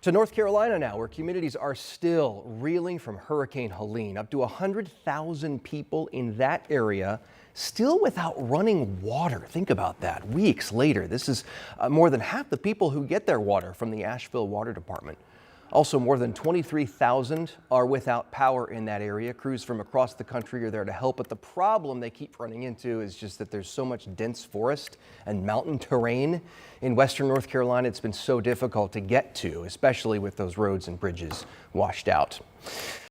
To North Carolina now, where communities are still reeling from Hurricane Helene. Up to 100,000 people in that area still without running water. Think about that. Weeks later, this is more than half the people who get their water from the Asheville Water Department. Also, more than 23,000 are without power in that area. Crews from across the country are there to help, but the problem they keep running into is just that there's so much dense forest and mountain terrain in western North Carolina. It's been so difficult to get to, especially with those roads and bridges washed out.